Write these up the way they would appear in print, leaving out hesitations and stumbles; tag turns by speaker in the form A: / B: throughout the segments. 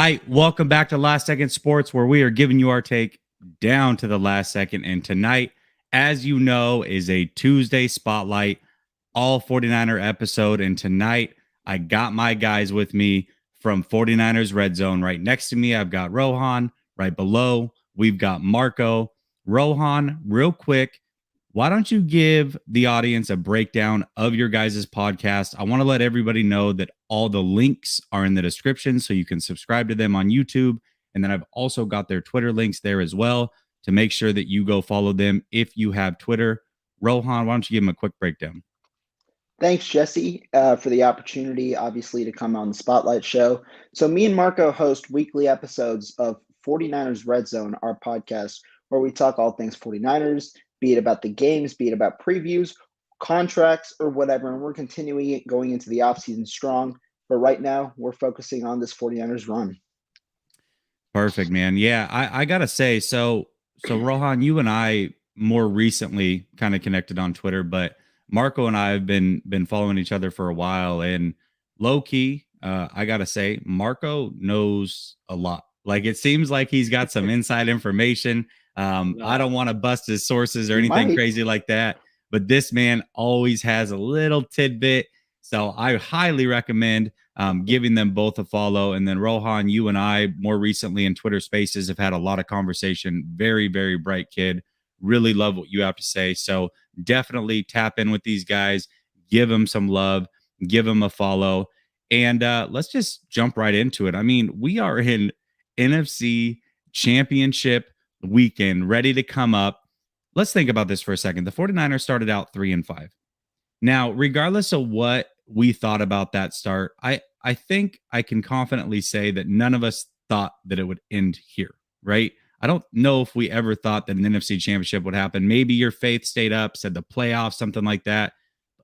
A: right, welcome back to Last Second Sports, where we are giving you our take down to the last second. And tonight, as you know, is a Tuesday spotlight, all 49er episode. And tonight, I got my guys with me from 49ers Red Zone. Right next to me, I've got Rohan. Right below, we've got Marco. Rohan, real quick, why don't you give the audience a breakdown of your guys' podcast? I want to let everybody know that all the links are in the description so you can subscribe to them on YouTube. And then I've also got their Twitter links there as well to make sure that you go follow them if you have Twitter. Rohan, why don't you give them a quick breakdown?
B: Thanks, Jesse, for the opportunity, obviously, to come on the Spotlight Show. So, me and Marco host weekly episodes of 49ers Red Zone, our podcast, where we talk all things 49ers, be it about the games, be it about previews, contracts, or whatever. And we're continuing it going into the offseason strong. But right now, we're focusing on this 49ers run.
A: Perfect, man. Yeah, I gotta say, so Rohan, you and I more recently kind of connected on Twitter, but Marco and I have been following each other for a while, and low key, I gotta say, Marco knows a lot. Like it seems like he's got some inside information. I don't want to bust his sources or
B: You
A: anything
B: might.
A: crazy like that, but this man always has a little tidbit. So I highly recommend giving them both a follow. And then Rohan, you and I more recently in Twitter Spaces have had a lot of conversation. Very, very bright kid. Really love what you have to say. So definitely tap in with these guys, give them some love, give them a follow. And let's just jump right into it. I mean, we are in NFC Championship weekend, ready to come up. Let's think about this for a second. The 49ers started out 3-5. Now, regardless of what we thought about that start, I think I can confidently say that none of us thought that it would end here, right? I don't know if we ever thought that an NFC championship would happen. Maybe your faith stayed up, said the playoffs, something like that.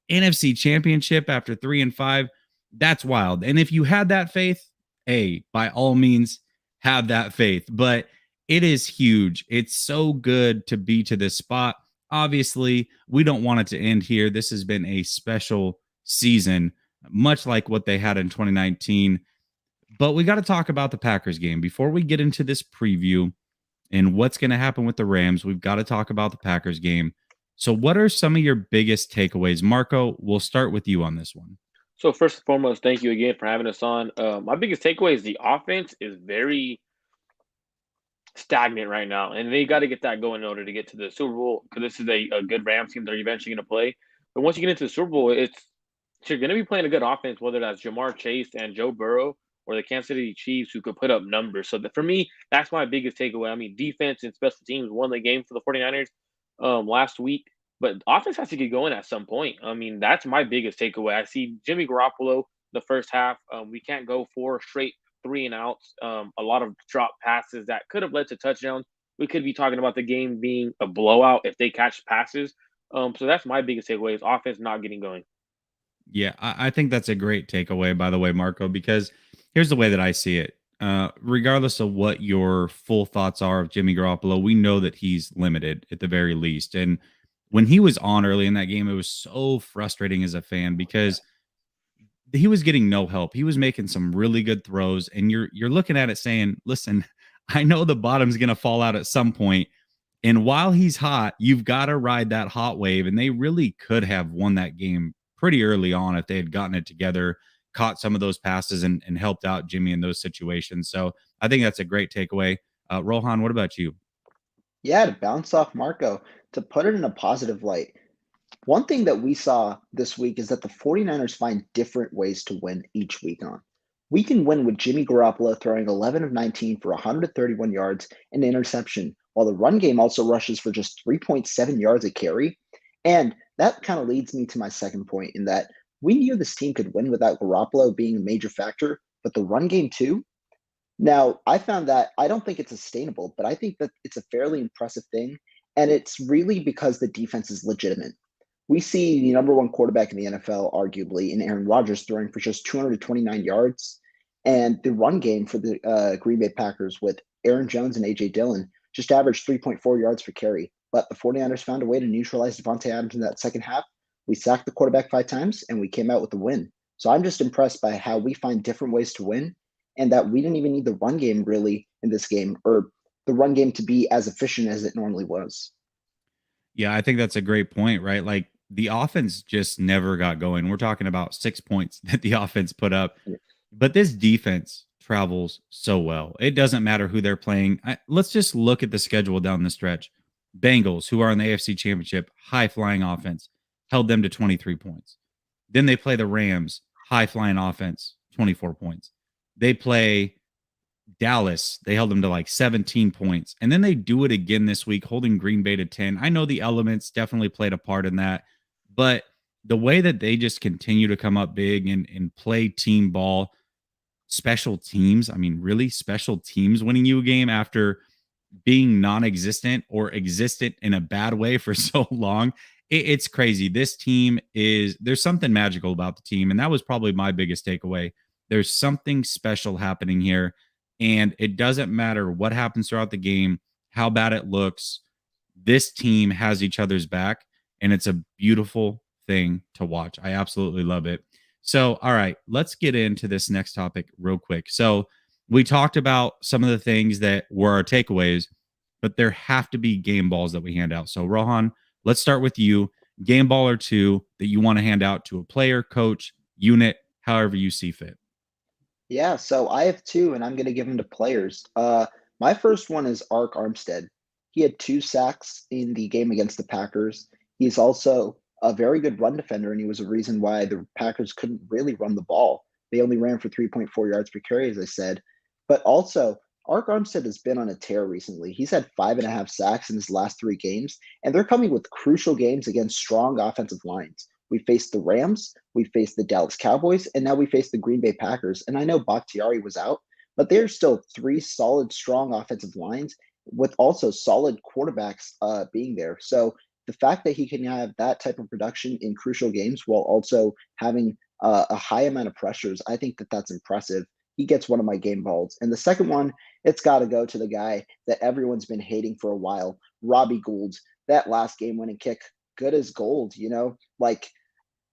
A: NFC championship after 3-5, that's wild. And if you had that faith, hey, by all means, have that faith. But it is huge. It's so good to be to this spot. Obviously, we don't want it to end here. This has been a special season, much like what they had in 2019. But we got to talk about the Packers game. Before we get into this preview and what's going to happen with the Rams, we've got to talk about the Packers game. So, what are some of your biggest takeaways? Marco, we'll start with you on this one.
C: So first and foremost, thank you again for having us on. My biggest takeaway is the offense is very stagnant right now, and they got to get that going in order to get to the Super Bowl because this is a good Rams team they're eventually going to play. But once you get into the Super Bowl, you're going to be playing a good offense, whether that's Jamar Chase and Joe Burrow or the Kansas City Chiefs who could put up numbers. So for me, that's my biggest takeaway. I mean, defense and special teams won the game for the 49ers last week. But offense has to get going at some point. I mean, that's my biggest takeaway. I see Jimmy Garoppolo the first half. We can't go 4 straight 3-and-outs. A lot of drop passes that could have led to touchdowns. We could be talking about the game being a blowout if they catch passes. So that's my biggest takeaway is offense not getting going.
A: Yeah, I think that's a great takeaway, by the way, Marco, because here's the way that I see it. Regardless of what your full thoughts are of Jimmy Garoppolo, we know that he's limited at the very least. And when he was on early in that game, it was so frustrating as a fan because he was getting no help. He was making some really good throws, and you're looking at it saying, "Listen, I know the bottom's going to fall out at some point, and while he's hot, you've got to ride that hot wave." And they really could have won that game pretty early on if they had gotten it together, caught some of those passes, and helped out Jimmy in those situations. So I think that's a great takeaway. Rohan, what about you?
B: Yeah, to bounce off Marco, to put it in a positive light, one thing that we saw this week is that the 49ers find different ways to win each week on. We can win with Jimmy Garoppolo throwing 11 of 19 for 131 yards and an interception, while the run game also rushes for just 3.7 yards a carry. And that kind of leads me to my second point in that we knew this team could win without Garoppolo being a major factor, but the run game too. Now, I found that I don't think it's sustainable, but I think that it's a fairly impressive thing. And it's really because the defense is legitimate. We see the number one quarterback in the NFL, arguably, in Aaron Rodgers throwing for just 229 yards. And the run game for the Green Bay Packers with Aaron Jones and A.J. Dillon just averaged 3.4 yards per carry. But the 49ers found a way to neutralize Devontae Adams in that second half. We sacked the quarterback 5 times, and we came out with the win. So I'm just impressed by how we find different ways to win. and that we didn't even need the run game really in this game, or the run game to be as efficient as it normally was.
A: Yeah, I think that's a great point, right? Like the offense just never got going. We're talking about 6 points that the offense put up,
B: Yeah.
A: but this defense travels so well. It doesn't matter who they're playing. Let's just look at the schedule down the stretch. Bengals, who are in the AFC Championship, high flying offense, held them to 23 points. Then they play the Rams, high flying offense, 24 points. They play Dallas, they held them to like 17 points. And then they do it again this week, holding Green Bay to 10. I know the elements definitely played a part in that, but the way that they just continue to come up big and play team ball, special teams, I mean, really special teams winning you a game after being non-existent or existent in a bad way for so long. It's crazy. This team there's something magical about the team. And that was probably my biggest takeaway. There's something special happening here. And it doesn't matter what happens throughout the game, how bad it looks. This team has each other's back. And it's a beautiful thing to watch. I absolutely love it. So, all right, let's get into this next topic real quick. So, we talked about some of the things that were our takeaways, but there have to be game balls that we hand out. So, Rohan, let's start with you. Game ball or two that you want to hand out to a player, coach, unit, however you see fit.
B: Yeah, so I have two, and I'm going to give them to players. My first one is Ark Armstead. He had 2 sacks in the game against the Packers. He's also a very good run defender, and he was a reason why the Packers couldn't really run the ball. They only ran for 3.4 yards per carry, as I said. But also, Ark Armstead has been on a tear recently. He's had 5.5 sacks in his last 3 games, and they're coming with crucial games against strong offensive lines. We faced the Rams, we faced the Dallas Cowboys, and now we face the Green Bay Packers. And I know Bakhtiari was out, but there's still 3 solid, strong offensive lines with also solid quarterbacks being there. So the fact that he can have that type of production in crucial games while also having a high amount of pressures, I think that that's impressive. He gets one of my game balls. And the second one, it's got to go to the guy that everyone's been hating for a while, Robbie Gould. That last game winning kick, good as gold, like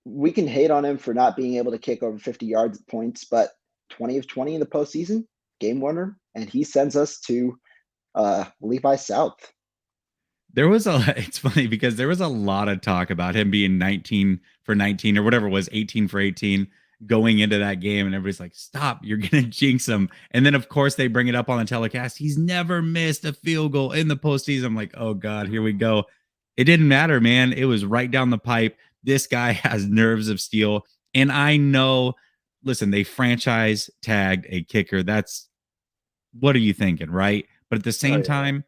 B: we can hate on him for not being able to kick over 50 yards points, but 20 of 20 in the postseason, game winner, and he sends us to Levi South.
A: It's funny because there was a lot of talk about him being 19 for 19 or whatever it was, 18 for 18 going into that game. And everybody's like, stop, you're going to jinx him. And then, of course, they bring it up on the telecast. He's never missed a field goal in the postseason. I'm like, oh, God, here we go. It didn't matter, man. It was right down the pipe. This guy has nerves of steel. And I know, listen, they franchise tagged a kicker. What are you thinking, right? But at the same time,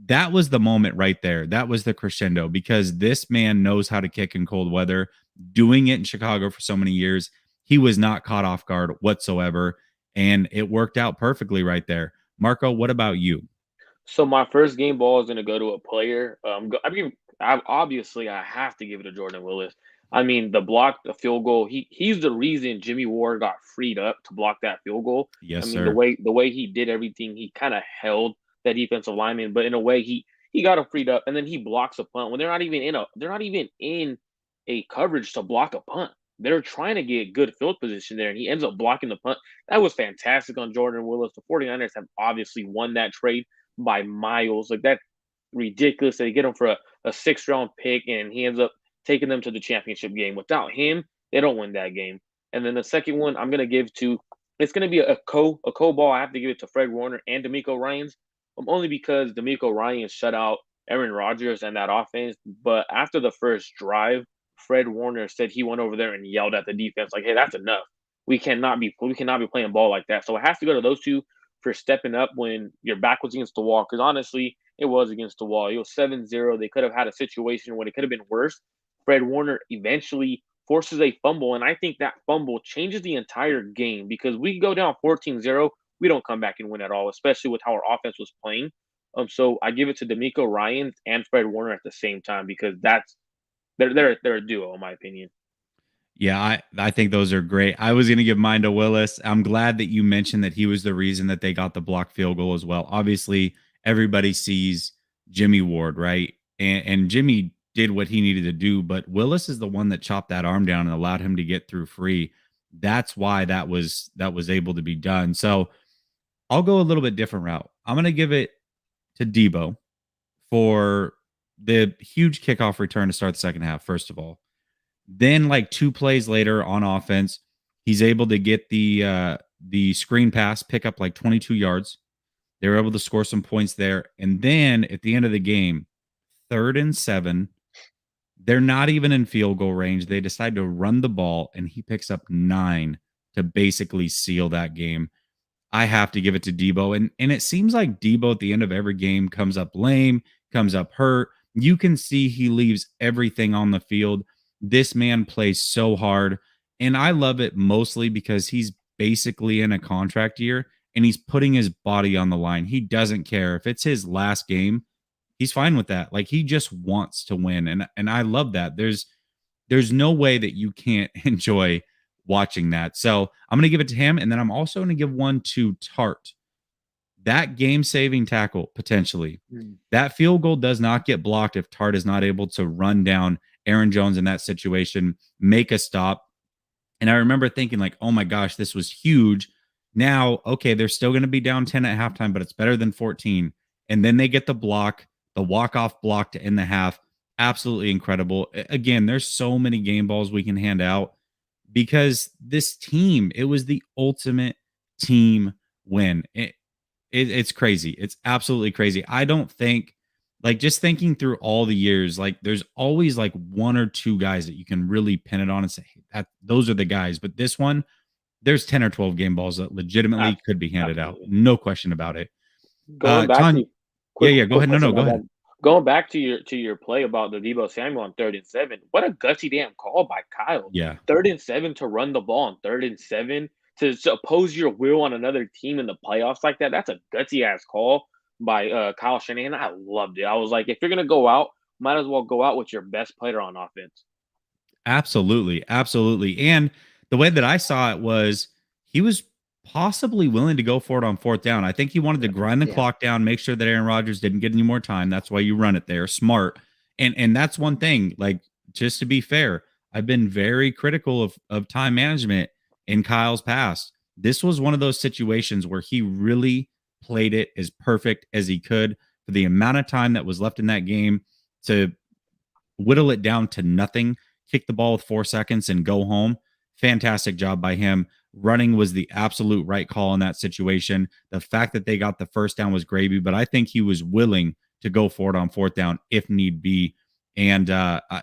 A: that was the moment right there. That was the crescendo because this man knows how to kick in cold weather, doing it in Chicago for so many years. He was not caught off guard whatsoever, and it worked out perfectly right there. Marco, what about you?
C: So my first game ball is going to go to a player. I have to give it to Jordan Willis. I mean, the field goal. He's the reason Jimmy Ward got freed up to block that field goal.
A: Yes,
C: I mean,
A: sir.
C: the way he did everything, he kind of held that defensive lineman, but in a way he got him freed up, and then he blocks a punt when they're not even in a coverage to block a punt. They're trying to get good field position there, and he ends up blocking the punt. That was fantastic on Jordan Willis. The 49ers have obviously won that trade by miles. Like that's ridiculous. They get him for a 6th-round pick, and he ends up taking them to the championship game. Without him, they don't win that game. And then the second one I'm gonna give to it's gonna be a ball. I have to give it to Fred Warner and D'Amico Ryans. Only because D'Amico Ryans shut out Aaron Rodgers and that offense. But after the first drive, Fred Warner said he went over there and yelled at the defense like, "Hey, that's enough. We cannot be playing ball like that." So it has to go to those two for stepping up when your back was against the wall. Because honestly, it was against the wall. It was 7-0. They could have had a situation when it could have been worse. Fred Warner eventually forces a fumble, and I think that fumble changes the entire game because we go down 14-0. We don't come back and win at all, especially with how our offense was playing. So I give it to D'Amico Ryans and Fred Warner at the same time because they're a duo in my opinion.
A: Yeah, I think those are great. I was going to give mine to Willis. I'm glad that you mentioned that he was the reason that they got the block field goal as well. Obviously, everybody sees Jimmy Ward, right? And Jimmy did what he needed to do, but Willis is the one that chopped that arm down and allowed him to get through free. That's why that was able to be done. So I'll go a little bit different route. I'm going to give it to Deebo for the huge kickoff return to start the second half, first of all. Then, like 2 plays later on offense, he's able to get the screen pass, pick up like 22 yards. They were able to score some points there. And then at the end of the game, 3rd and 7, they're not even in field goal range. They decide to run the ball, and he picks up 9 to basically seal that game. I have to give it to Deebo. And it seems like Deebo at the end of every game comes up lame, comes up hurt. You can see he leaves everything on the field. This man plays so hard. And I love it mostly because he's basically in a contract year and he's putting his body on the line. He doesn't care. If it's his last game, he's fine with that. Like, he just wants to win. And I love that. There's no way that you can't enjoy watching that. So I'm going to give it to him. And then I'm also going to give one to Tart. That game-saving tackle, potentially. That field goal does not get blocked if Tart is not able to run down Aaron Jones in that situation, make a stop. And I remember thinking, like, oh my gosh, this was huge. Now, okay, they're still going to be down 10 at halftime, but it's better than 14. And then they get the block, the walk-off block to end the half. Absolutely incredible. Again, there's so many game balls we can hand out because this team, it was the ultimate team win. It's crazy. It's absolutely crazy. I don't think, like, just thinking through all the years, like, there's always like 1 or 2 guys that you can really pin it on and say, hey, that those are the guys. But this one, there's 10 or 12 game balls that legitimately could be handed out. No question about it.
C: Going back to
A: Go ahead. No, go ahead.
C: Going back to your play about the Deebo Samuel on 3rd and 7, what a gutsy damn call by Kyle.
A: Yeah.
C: 3rd and 7 to run the ball on 3rd and 7 to oppose your will on another team in the playoffs like that. That's a gutsy ass call by Kyle Shanahan. I loved it. I was like, if you're gonna go out, might as well go out with your best player on offense.
A: Absolutely. Absolutely. And the way that I saw it was he was possibly willing to go for it on 4th down. I think he wanted to grind the clock down, make sure that Aaron Rodgers didn't get any more time. That's why you run it there. Smart. And that's one thing, like, just to be fair, I've been very critical of time management in Kyle's past. This was one of those situations where he really played it as perfect as he could for the amount of time that was left in that game to whittle it down to nothing, kick the ball with 4 seconds and go home. Fantastic job by him. Running was the absolute right call in that situation. The fact that they got the first down was gravy, but I think he was willing to go for it on 4th down if need be. And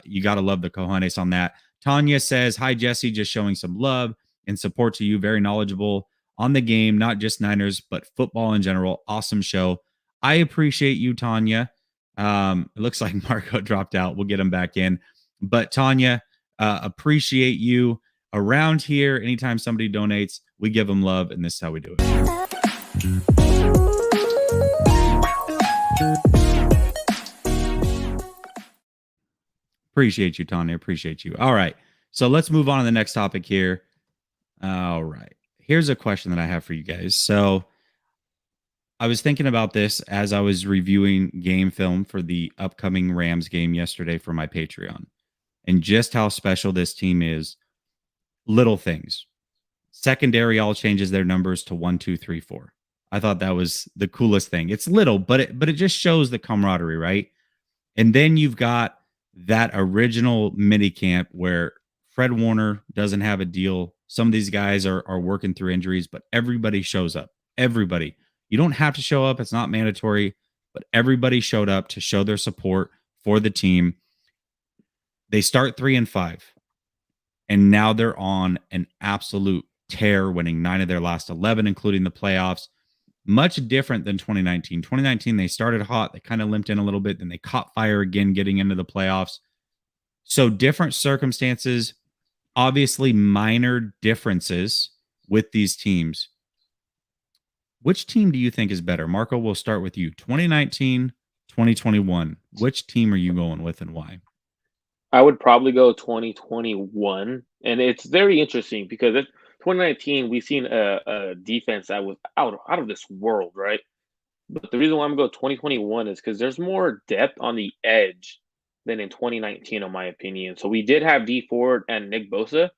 A: you got to love the cojones on that. Tanya says, hi, Jesse, just showing some love and support to you. Very knowledgeable on the game, not just Niners, but football in general. Awesome show. I appreciate you, Tanya. It looks like Marco dropped out. We'll get him back in. But Tanya, appreciate you. Around here, anytime somebody donates, we give them love, and this is how we do it. Appreciate you, Tanya. Appreciate you. All right. So let's move on to the next topic here. All right. Here's a question that I have for you guys. So I was thinking about this as I was reviewing game film for the upcoming Rams game yesterday for my Patreon, and just how special this team is. Little things. Secondary all changes their numbers to 1, 2, 3, 4. I thought that was the coolest thing. It's little, but it just shows the camaraderie, right? And then you've got that original mini camp where Fred Warner doesn't have a deal. Some of these guys are working through injuries, but everybody shows up. Everybody. You don't have to show up. It's not mandatory, but everybody showed up to show their support for the team. They start 3-5. And now they're on an absolute tear, winning 9 of their last 11, including the playoffs. Much different than 2019. 2019, they started hot. They kind of limped in a little bit. Then they caught fire again, getting into the playoffs. So different circumstances, obviously minor differences with these teams. Which team do you think is better? Marco, we'll start with you. 2019, 2021. Which team are you going with and why?
C: I would probably go 2021, and it's very interesting because 2019 we've seen a defense that was out of this world, right? But the reason why I'm going to go 2021 is because there's more depth on the edge than in 2019, in my opinion. So we did have D Ford and Nick Bosa,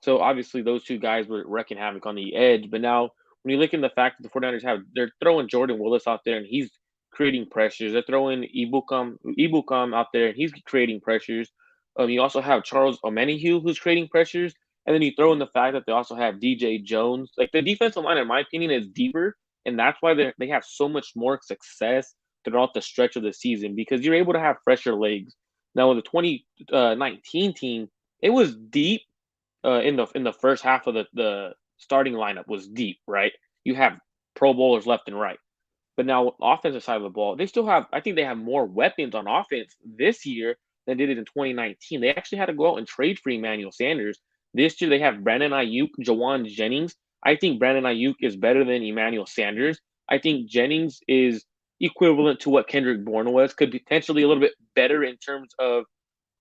C: So obviously those two guys were wrecking havoc on the edge. But now when you look in the fact that the 49ers they're throwing Jordan Willis out there and he's creating pressures. They're throwing Ibukam out there and he's creating pressures. You also have Charles Omenihu who's creating pressures. And then you throw in the fact that they also have DJ Jones. Like the defensive line, in my opinion, is deeper. And that's why they have so much more success throughout the stretch of the season because you're able to have fresher legs. Now, with the 2019 team, it was deep in the first half of the starting lineup was deep, right? You have Pro Bowlers left and right. But now, offensive side of the ball, they still have. I think they have more weapons on offense this year than did it in 2019. They actually had to go out and trade for Emmanuel Sanders. This year, they have Brandon Ayuk, Jawan Jennings. I think Brandon Ayuk is better than Emmanuel Sanders. I think Jennings is equivalent to what Kendrick Bourne was, could potentially a little bit better in terms of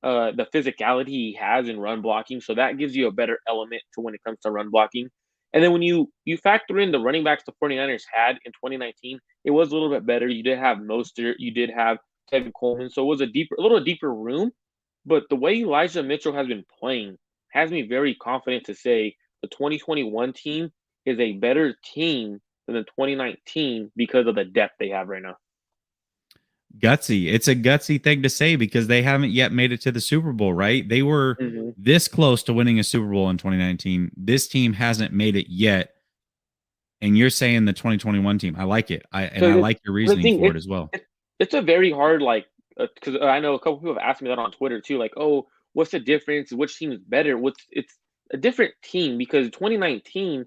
C: the physicality he has in run blocking. So that gives you a better element to when it comes to run blocking. And then when you factor in the running backs the 49ers had in 2019, it was a little bit better. You did have Mostert, you did have Tevin Coleman, so it was a little deeper room. But the way Elijah Mitchell has been playing has me very confident to say the 2021 team is a better team than the 2019 because of the depth they have right now.
A: Gutsy. It's a gutsy thing to say because they haven't yet made it to the Super Bowl, right? They were this close to winning a Super Bowl in 2019. This team hasn't made it yet. And you're saying the 2021 team. I like it. I like your reasoning for it as well.
C: It's a very hard, like, because I know a couple people have asked me that on Twitter too. Like, oh, what's the difference? Which team is better? It's a different team because 2019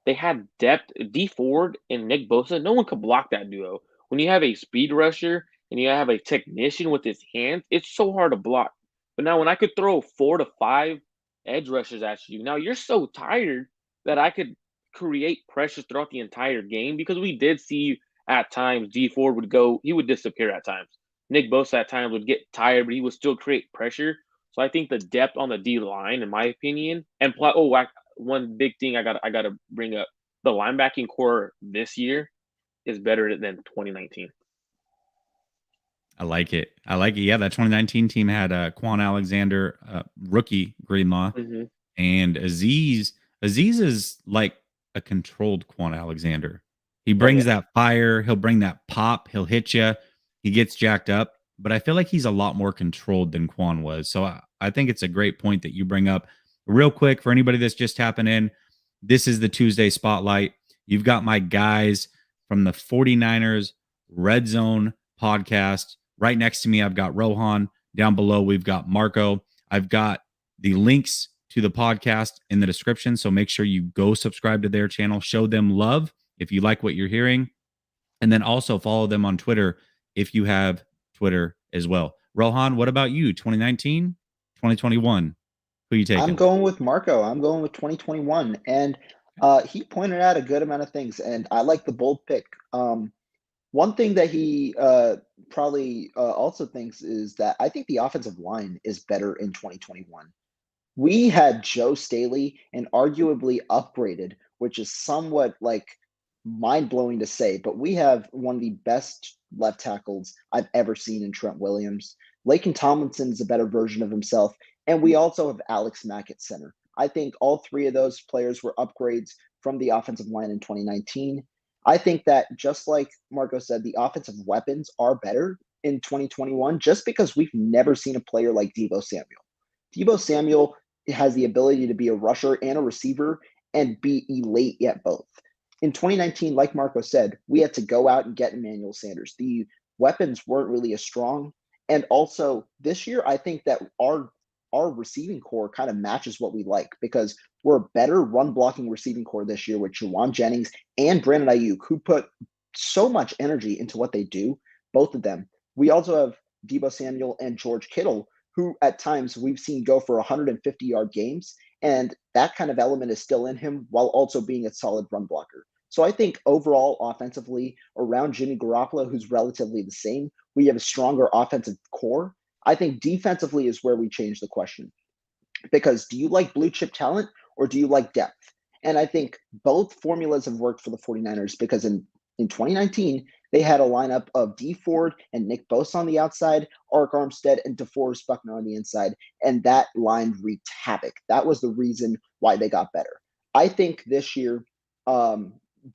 C: they had depth. D Ford and Nick Bosa. No one could block that duo. When you have a speed rusher and you have a technician with his hands, it's so hard to block. But now when I could throw 4 to 5 edge rushers at you, now you're so tired that I could create pressure throughout the entire game because we did see at times D Ford he would disappear at times. Nick Bosa at times would get tired, but he would still create pressure. So I think the depth on the D line, in my opinion, and one big thing I got to bring up: the linebacking core this year is better than 2019.
A: I like it. Yeah, that 2019 team had Quan Alexander, rookie Greenlaw, and Aziz. Aziz is like a controlled Quan Alexander. He brings that fire. He'll bring that pop. He'll hit you. He gets jacked up. But I feel like he's a lot more controlled than Quan was. So I think it's a great point that you bring up. Real quick, for anybody that's just tapping in, this is the Tuesday Spotlight. You've got my guys from the 49ers Red Zone podcast. Right next to me, I've got Rohan. Down below, we've got Marco. I've got the links to the podcast in the description. So make sure you go subscribe to their channel. Show them love if you like what you're hearing. And then also follow them on Twitter if you have Twitter as well. Rohan, what about you? 2019, 2021? Who are you taking?
B: I'm going with Marco. I'm going with 2021. And he pointed out a good amount of things, and I like the bold pick. One thing that he probably also thinks is that I think the offensive line is better in 2021. We had Joe Staley and arguably upgraded, which is somewhat like mind-blowing to say, but we have one of the best left tackles I've ever seen in Trent Williams. Laken Tomlinson is a better version of himself, and we also have Alex Mack at center. I think all three of those players were upgrades from the offensive line in 2019. I think that just like Marco said, the offensive weapons are better in 2021 just because we've never seen a player like Deebo Samuel. Deebo Samuel has the ability to be a rusher and a receiver and be elite at both. In 2019, like Marco said, we had to go out and get Emmanuel Sanders. The weapons weren't really as strong. And also this year, I think that our receiving core kind of matches what we like because we're a better run blocking receiving core this year with Jawan Jennings and Brandon Ayuk, who put so much energy into what they do, both of them. We also have Deebo Samuel and George Kittle, who at times we've seen go for 150-yard games. And that kind of element is still in him while also being a solid run blocker. So I think overall offensively around Jimmy Garoppolo, who's relatively the same, we have a stronger offensive core. I think defensively is where we change the question. Because do you like blue chip talent or do you like depth? And I think both formulas have worked for the 49ers because in In 2019, they had a lineup of D Ford and Nick Bosa on the outside, Ark Armstead and DeForest Buckner on the inside, and that line wreaked havoc. That was the reason why they got better. I think this year,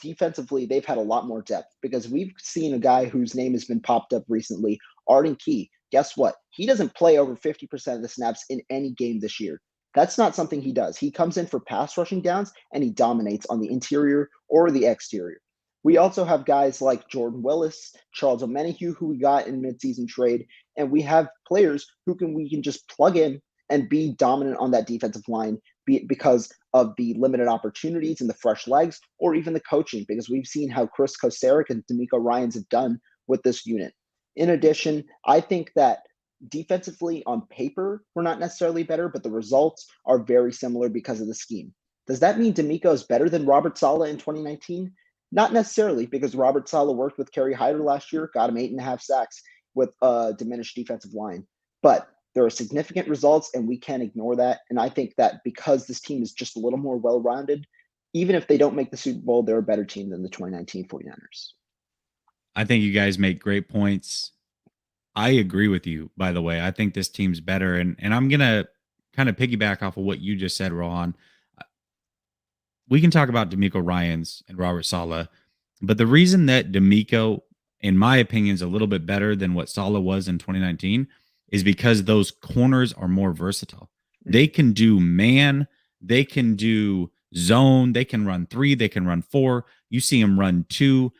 B: defensively, they've had a lot more depth because we've seen a guy whose name has been popped up recently, Arden Key. Guess what? He doesn't play over 50% of the snaps in any game this year. That's not something he does. He comes in for pass rushing downs and he dominates on the interior or the exterior. We also have guys like Jordan Willis, Charles Omenihu, who we got in midseason trade, and we have players who we can just plug in and be dominant on that defensive line, be it because of the limited opportunities and the fresh legs, or even the coaching, because we've seen how Chris Kosaric and D'Amico Ryans have done with this unit. In addition, I think that defensively on paper, we're not necessarily better, but the results are very similar because of the scheme. Does that mean D'Amico is better than Robert Saleh in 2019? Not necessarily, because Robert Saleh worked with Kerry Hyder last year, got him 8.5 sacks with a diminished defensive line. But there are significant results, and we can't ignore that. And I think that because this team is just a little more well-rounded, even if they don't make the Super Bowl, they're a better team than the 2019 49ers.
A: I think you guys make great points. I agree with you, by the way. I think this team's better. And I'm going to kind of piggyback off of what you just said, Rohan. We can talk about D'Amico Ryans and Robert Saleh, but the reason that D'Amico, in my opinion, is a little bit better than what Saleh was in 2019 is because those corners are more versatile. They can do man, they can do zone, they can run 3, they can run 4. You see them run 2,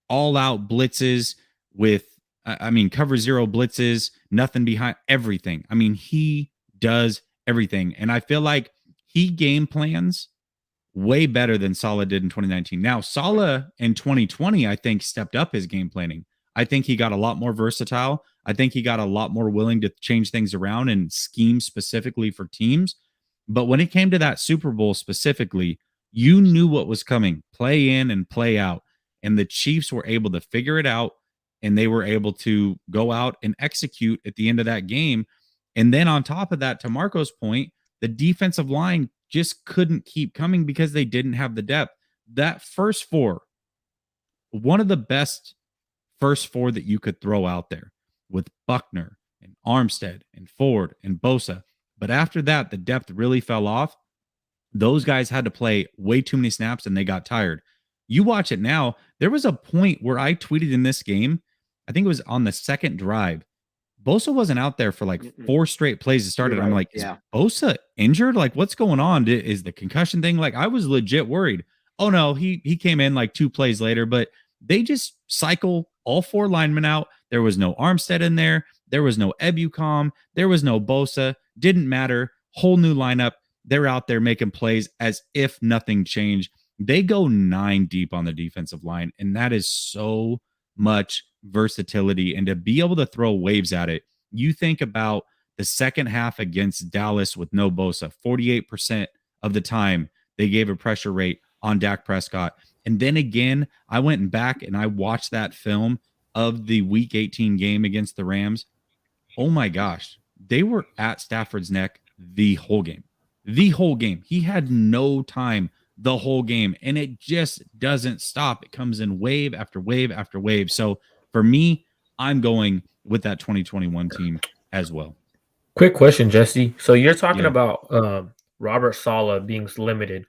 A: all out blitzes with, cover 0 blitzes, nothing behind, everything. I mean, he does everything. And I feel like he game plans way better than Saleh did in 2019. Now, Saleh in 2020, I think, stepped up his game planning. I think he got a lot more versatile. I think he got a lot more willing to change things around and scheme specifically for teams. But when it came to that Super Bowl specifically, you knew what was coming, play in and play out. And the Chiefs were able to figure it out, and they were able to go out and execute at the end of that game. And then on top of that, to Marco's point, the defensive line just couldn't keep coming because they didn't have the depth. That first 4, one of the best first 4 that you could throw out there with Buckner and Armstead and Ford and Bosa. But after that, the depth really fell off. Those guys had to play way too many snaps and they got tired. You watch it now. There was a point where I tweeted in this game, I think it was on the second drive, Bosa wasn't out there for like 4 straight plays to start it. Right. I'm like, is Bosa injured? Like, what's going on? Is the concussion thing? Like, I was legit worried. Oh no, he came in like 2 plays later, but they just cycle all 4 linemen out. There was no Armstead in there. There was no Ebucom. There was no Bosa. Didn't matter. Whole new lineup. They're out there making plays as if nothing changed. They go 9 deep on the defensive line, and that is so much versatility. And to be able to throw waves at it, you think about the second half against Dallas with no Bosa, 48% of the time they gave a pressure rate on Dak Prescott. And then again, I went back and I watched that film of the week 18 game against the Rams. Oh my gosh, they were at Stafford's neck the whole game. The whole game. He had no time the whole game, and it just doesn't stop. It comes in wave after wave after wave. So for me, I'm going with that 2021 team as well.
D: Quick question, Jesse. So you're talking about Robert Saleh being limited.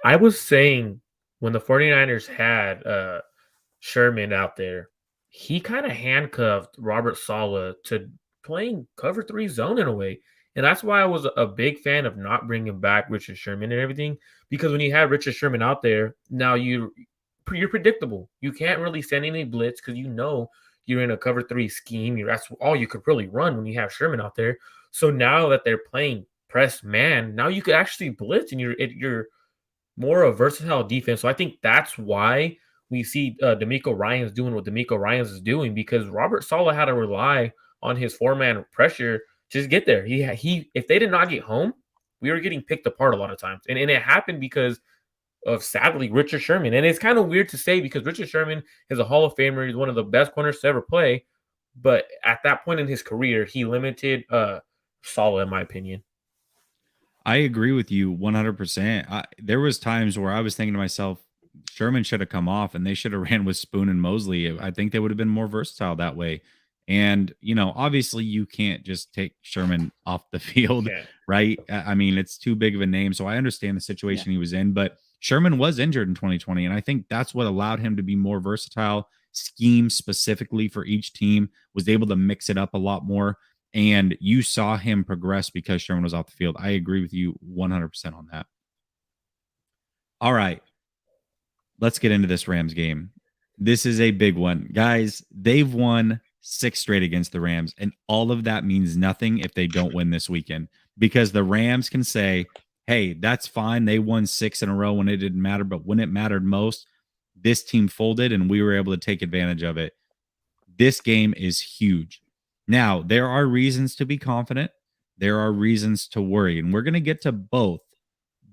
D: I was saying when the 49ers had Sherman out there, he kind of handcuffed Robert Saleh to playing cover 3 zone in a way. And that's why I was a big fan of not bringing back Richard Sherman and everything, because when you have Richard Sherman out there, now you're predictable. You can't really send any blitz because you know you're in a cover 3 scheme. That's all you could really run when you have Sherman out there. So now that they're playing press man, now you could actually blitz, and you're more a versatile defense. So I think that's why we see D'Amico Ryans doing what D'Amico Ryans is doing, because Robert Saleh had to rely on his 4-man pressure. Just get there. He if they did not get home, we were getting picked apart a lot of times. And it happened because of, sadly, Richard Sherman. And it's kind of weird to say because Richard Sherman is a Hall of Famer. He's one of the best corners to ever play. But at that point in his career, he limited Saleh, in my opinion.
A: I agree with you 100%. There was times where I was thinking to myself, Sherman should have come off and they should have ran with Spoon and Mosley. I think they would have been more versatile that way. And, obviously you can't just take Sherman off the field, right? I mean, it's too big of a name. So I understand the situation he was in, but Sherman was injured in 2020. And I think that's what allowed him to be more versatile, scheme specifically for each team, was able to mix it up a lot more. And you saw him progress because Sherman was off the field. I agree with you 100% on that. All right. Let's get into this Rams game. This is a big one. Guys, they've won 6 straight against the Rams, and all of that means nothing if they don't win this weekend, because the Rams can say, hey, that's fine. They won 6 in a row when it didn't matter, but when it mattered most, this team folded and we were able to take advantage of it. This game is huge. Now, there are reasons to be confident. There are reasons to worry, and we're going to get to both.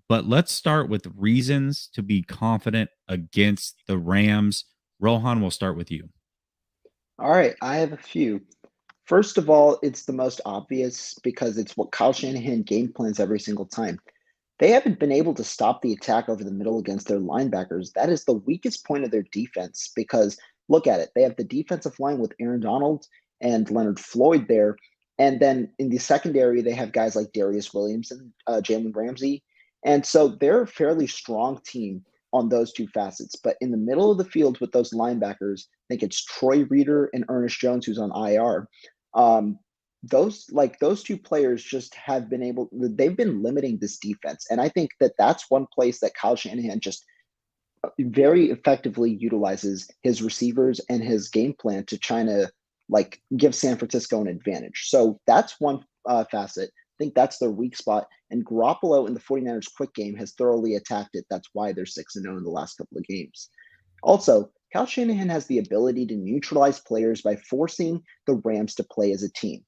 A: But let's start with reasons to be confident against the Rams. Rohan, we'll start with you.
B: All right, I have a few. First of all, it's the most obvious because it's what Kyle Shanahan game plans every single time. They haven't been able to stop the attack over the middle against their linebackers. That is the weakest point of their defense because look at it. They have the defensive line with Aaron Donald and Leonard Floyd there. And then in the secondary, they have guys like Darius Williams and Jalen Ramsey. And so they're a fairly strong team on those two facets. But in the middle of the field with those linebackers, I think it's Troy Reeder and Ernest Jones, who's on IR. Those two players just have been they've been limiting this defense. And I think that that's one place that Kyle Shanahan just very effectively utilizes his receivers and his game plan to try to give San Francisco an advantage. So that's one facet. I think that's their weak spot. And Garoppolo in the 49ers quick game has thoroughly attacked it. That's why they're 6-0 in the last couple of games. Also, Kyle Shanahan has the ability to neutralize players by forcing the Rams to play as a team.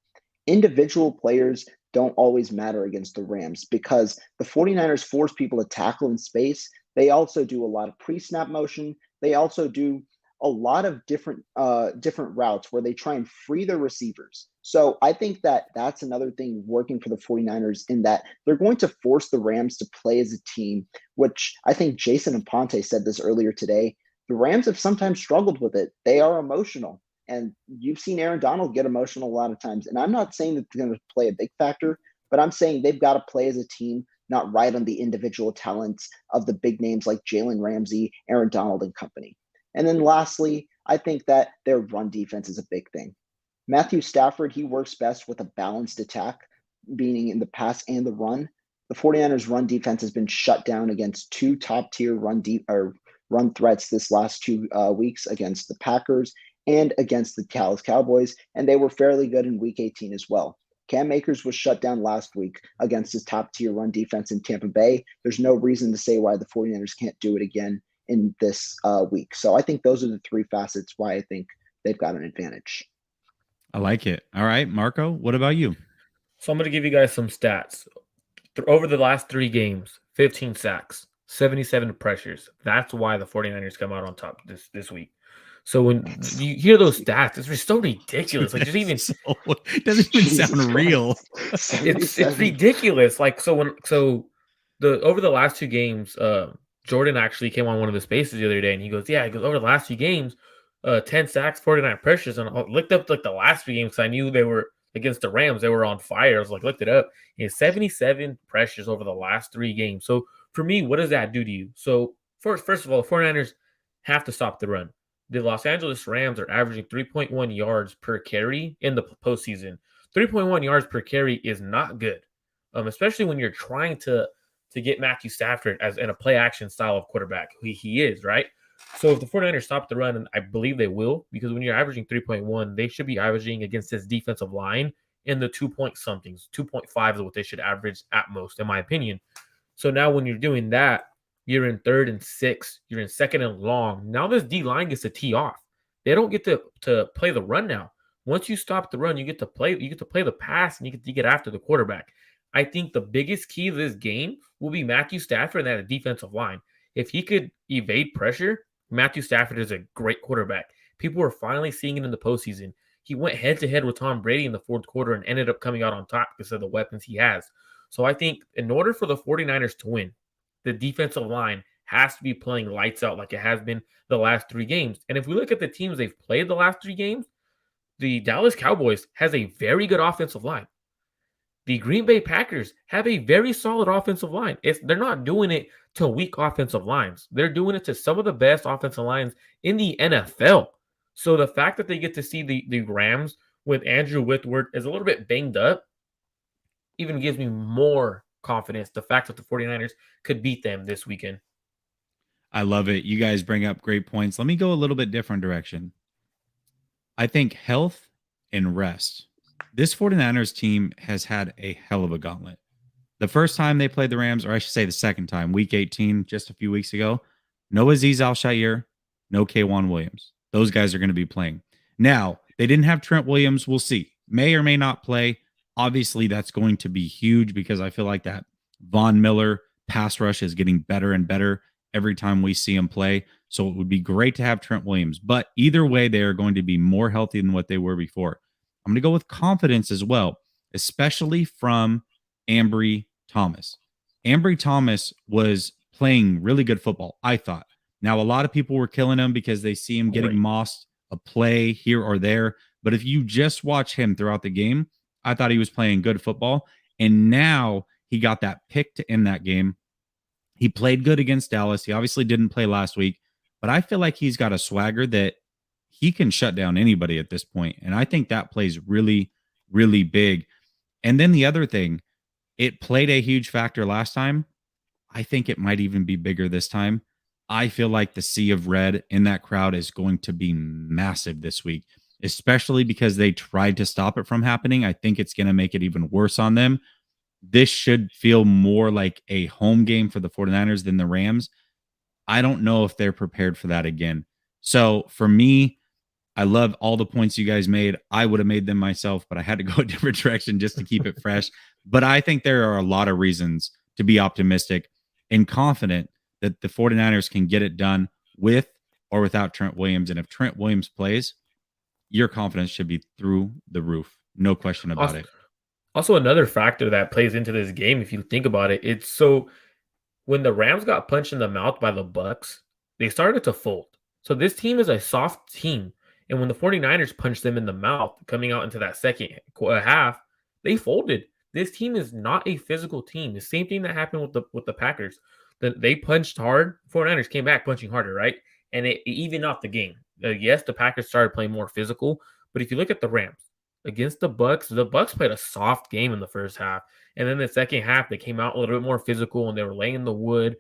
B: Individual players don't always matter against the Rams because the 49ers force people to tackle in space. They also do a lot of pre-snap motion. They also do a lot of different routes where they try and free their receivers. So I think that that's another thing working for the 49ers in that they're going to force the Rams to play as a team, which I think Jason and Ponte said this earlier today. The Rams have sometimes struggled with it. They are emotional. And you've seen Aaron Donald get emotional a lot of times. And I'm not saying that they're going to play a big factor, but I'm saying they've got to play as a team, not ride on the individual talents of the big names like Jalen Ramsey, Aaron Donald, and company. And then lastly, I think that their run defense is a big thing. Matthew Stafford, he works best with a balanced attack, meaning in the pass and the run. The 49ers run defense has been shut down against 2 top-tier run threats this last 2 weeks against the Packers and against the Dallas Cowboys, and they were fairly good in Week 18 as well. Cam Akers was shut down last week against his top-tier run defense in Tampa Bay. There's no reason to say why the 49ers can't do it again in this week. So I think those are the 3 facets why I think they've got an advantage.
A: I like it. All right, Marco, what about you?
D: So I'm going to give you guys some stats. Over the last 3 games, 15 sacks, 77 pressures. That's why the 49ers come out on top this week. So when you hear those stats, it's just so ridiculous. Like,
A: it doesn't even sound real.
D: It's ridiculous. Like, over the last 2 games, Jordan actually came on one of the spaces the other day, and he goes, over the last 2 games, 10 sacks, 49 pressures, and I looked up the last 3 games because I knew they were against the Rams. They were on fire. I was looked it up. He has 77 pressures over the last 3 games. So for me, what does that do to you? So first of all, the 49ers have to stop the run. The Los Angeles Rams are averaging 3.1 yards per carry in the postseason. 3.1 yards per carry is not good, especially when you're trying to get Matthew Stafford as in a play action style of quarterback. He is, right? So if the 49ers stop the run, and I believe they will, because when you're averaging 3.1, they should be averaging against this defensive line in the 2-point-somethings. 2.5 is what they should average at most, in my opinion. So now when you're doing that, you're in 3rd and 6, you're in 2nd and long. Now this D-line gets to tee off. They don't get to play the run now. Once you stop the run, you get to play the pass, and you get to get after the quarterback. I think the biggest key to this game will be Matthew Stafford and that defensive line. If he could evade pressure, Matthew Stafford is a great quarterback. People are finally seeing it in the postseason. He went head-to-head with Tom Brady in the 4th quarter and ended up coming out on top because of the weapons he has. So I think in order for the 49ers to win, the defensive line has to be playing lights out like it has been the last 3 games. And if we look at the teams they've played the last 3 games, the Dallas Cowboys has a very good offensive line. The Green Bay Packers have a very solid offensive line. They're not doing it to weak offensive lines. They're doing it to some of the best offensive lines in the NFL. So the fact that they get to see the Rams with Andrew Whitworth is a little bit banged up even gives me more confidence. The fact that the 49ers could beat them this weekend.
A: I love it. You guys bring up great points. Let me go a little bit different direction. I think health and rest. This 49ers team has had a hell of a gauntlet. The first time they played the Rams, or I should say the second time, week 18, just a few weeks ago, no Azeez Al-Shaair, no K'Wan Williams. Those guys are going to be playing. Now, they didn't have Trent Williams. We'll see. May or may not play. Obviously, that's going to be huge because I feel like that Von Miller pass rush is getting better and better every time we see him play. So it would be great to have Trent Williams. But either way, they are going to be more healthy than what they were before. I'm going to go with confidence as well, especially from Ambry Thomas. Ambry Thomas was playing really good football, I thought. Now, a lot of people were killing him because they see him getting mossed a play here or there. But if you just watch him throughout the game, I thought he was playing good football. And now he got that pick to end that game. He played good against Dallas. He obviously didn't play last week, but I feel like he's got a swagger that he can shut down anybody at this point. And I think that plays really, really big. And then the other thing, it played a huge factor last time. I think it might even be bigger this time. I feel like the sea of red in that crowd is going to be massive this week, especially because they tried to stop it from happening. I think it's going to make it even worse on them. This should feel more like a home game for the 49ers than the Rams. I don't know if they're prepared for that again. So for me, I love all the points you guys made. I would have made them myself, but I had to go a different direction just to keep it fresh. But I think there are a lot of reasons to be optimistic and confident that the 49ers can get it done with or without Trent Williams. And if Trent Williams plays, your confidence should be through the roof. No question about it.
D: Also, another factor that plays into this game, if you think about it, it's so when the Rams got punched in the mouth by the Bucks, they started to fold. So this team is a soft team. And when the 49ers punched them in the mouth coming out into that second half, they folded. This team is not a physical team. The same thing that happened with the Packers. They punched hard. 49ers came back punching harder, right? And it evened out the game. Yes, the Packers started playing more physical. But if you look at the Rams, against the Bucks played a soft game in the first half. And then the second half, they came out a little bit more physical and they were laying the wood.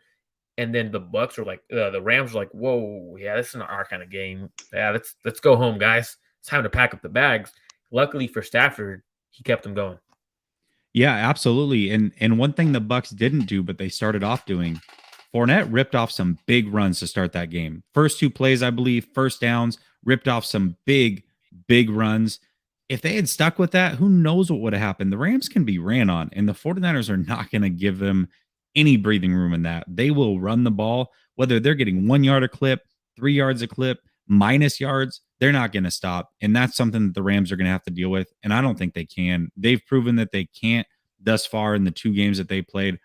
D: And then the Bucks were like, the Rams were like, whoa, yeah, this is not our kind of game. Yeah, let's go home, guys. It's time to pack up the bags. Luckily for Stafford, he kept them going.
A: Yeah, absolutely. And one thing the Bucks didn't do, but they started off doing, Fournette ripped off some big runs to start that game. First 2 plays, I believe, first downs, ripped off some big runs. If they had stuck with that, who knows what would have happened? The Rams can be ran on, and the 49ers are not going to give them any breathing room in that. They will run the ball, whether they're getting 1 yard a clip, 3 yards a clip, minus yards, they're not going to stop. And that's something that the Rams are going to have to deal with. And I don't think they can. They've proven that they can't thus far in the 2 games that they played.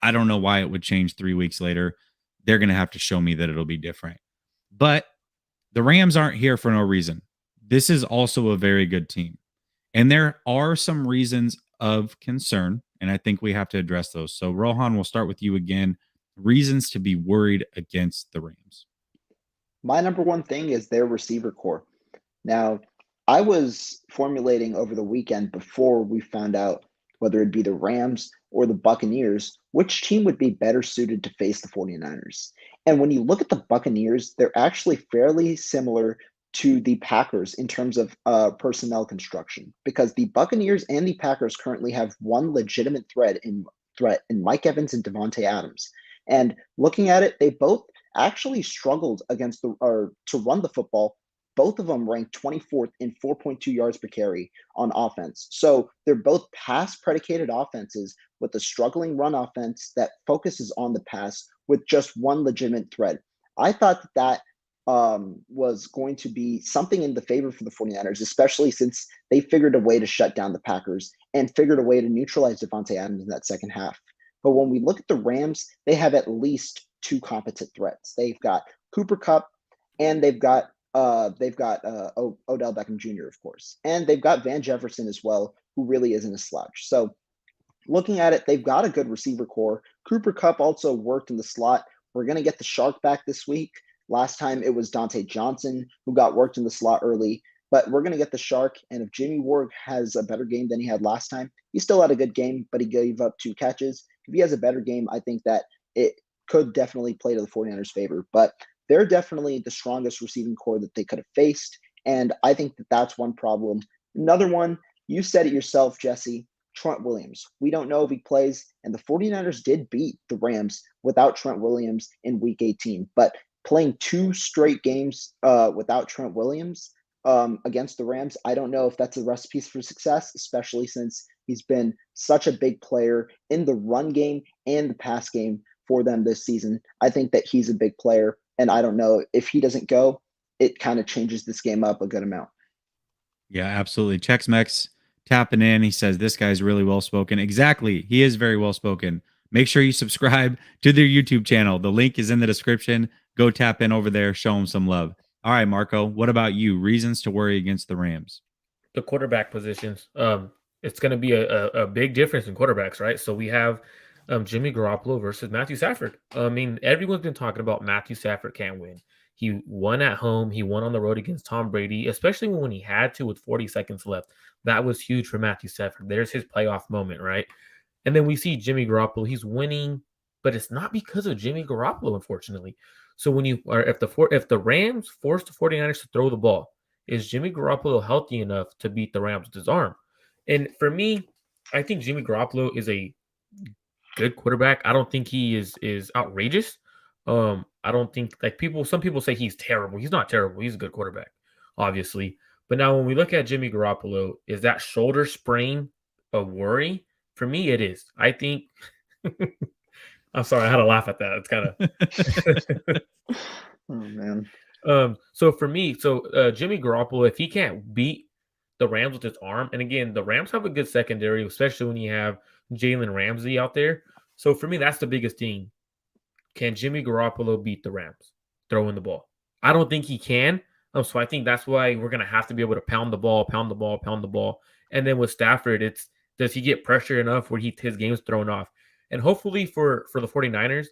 A: I don't know why it would change 3 weeks later. They're going to have to show me that it'll be different. But the Rams aren't here for no reason. This is also a very good team. And there are some reasons of concern, and I think we have to address those. So, Rohan, we'll start with you again. Reasons to be worried against the Rams.
B: My number one thing is their receiver core. Now, I was formulating over the weekend before we found out whether it be the Rams or the Buccaneers, which team would be better suited to face the 49ers. And when you look at the Buccaneers, they're actually fairly similar to the Packers in terms of personnel construction, because the Buccaneers and the Packers currently have one legitimate threat in Mike Evans and Devontae Adams. And looking at it, they both actually struggled to run the football. Both of them ranked 24th in 4.2 yards per carry on offense. So they're both pass-predicated offenses with a struggling run offense that focuses on the pass with just one legitimate threat. I thought that was going to be something in the favor for the 49ers, especially since they figured a way to shut down the Packers and figured a way to neutralize Devontae Adams in that second half. But when we look at the Rams, they have at least two competent threats. They've got Cooper Kupp, and they've got Odell Beckham Jr., of course, and they've got Van Jefferson as well, who really isn't a slouch. So looking at it, they've got a good receiver core. Cooper Kupp also worked in the slot. We're going to get the Shark back this week. Last time it was Dante Johnson who got worked in the slot early, but we're going to get the Shark. And if Jimmy Ward has a better game than he had last time, he still had a good game, but he gave up 2 catches. If he has a better game, I think that it could definitely play to the 49ers' favor. But they're definitely the strongest receiving core that they could have faced. And I think that that's one problem. Another one, you said it yourself, Jesse, Trent Williams. We don't know if he plays, and the 49ers did beat the Rams without Trent Williams in Week 18. But playing 2 straight games without Trent Williams against the Rams, I don't know if that's a recipe for success, especially since he's been such a big player in the run game and the pass game for them this season. I think that he's a big player, and I don't know if he doesn't go, it kind of changes this game up a good amount.
A: Yeah, absolutely. Chex Mex tapping in. He says, this guy's really well spoken. Exactly. He is very well spoken. Make sure you subscribe to their YouTube channel. The link is in the description. Go tap in over there. Show them some love. All right, Marco, what about you? Reasons to worry against the Rams?
D: The quarterback positions. It's going to be a big difference in quarterbacks, right? So we have Jimmy Garoppolo versus Matthew Stafford. I mean, everyone's been talking about Matthew Stafford can't win. He won at home. He won on the road against Tom Brady, especially when he had to with 40 seconds left. That was huge for Matthew Stafford. There's his playoff moment, right? And then we see Jimmy Garoppolo. He's winning, but it's not because of Jimmy Garoppolo, unfortunately. So when if the Rams force the 49ers to throw the ball, is Jimmy Garoppolo healthy enough to beat the Rams with his arm? And for me, I think Jimmy Garoppolo is a good quarterback. I don't think he is outrageous. I don't think some people say he's terrible. He's not terrible. He's a good quarterback, obviously. But now when we look at Jimmy Garoppolo, is that shoulder sprain a worry? For me, it is. I think I'm sorry, I had to laugh at that. It's kind of
B: oh man.
D: So for me, Jimmy Garoppolo, if he can't beat the Rams with his arm, and again, the Rams have a good secondary, especially when you have Jalen Ramsey out there. So for me, that's the biggest thing. Can Jimmy Garoppolo beat the Rams throwing the ball? I don't think he can. So I think that's why we're going to have to be able to pound the ball. And then with Stafford, does he get pressure enough where his game's thrown off? And hopefully for the 49ers,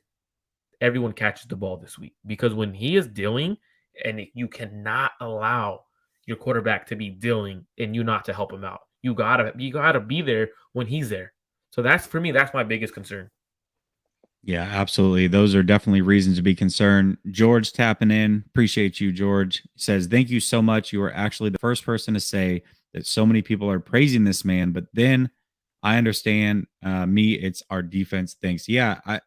D: everyone catches the ball this week. Because when he is dealing, and you cannot allow your quarterback to be dealing and you not to help him out. You gotta be there when he's there. So that's my biggest concern.
A: Yeah, absolutely. Those are definitely reasons to be concerned. George tapping in. Appreciate you, George. Says, thank you so much. You are actually the first person to say that so many people are praising this man, but then I understand it's our defense. Thanks. Yeah. I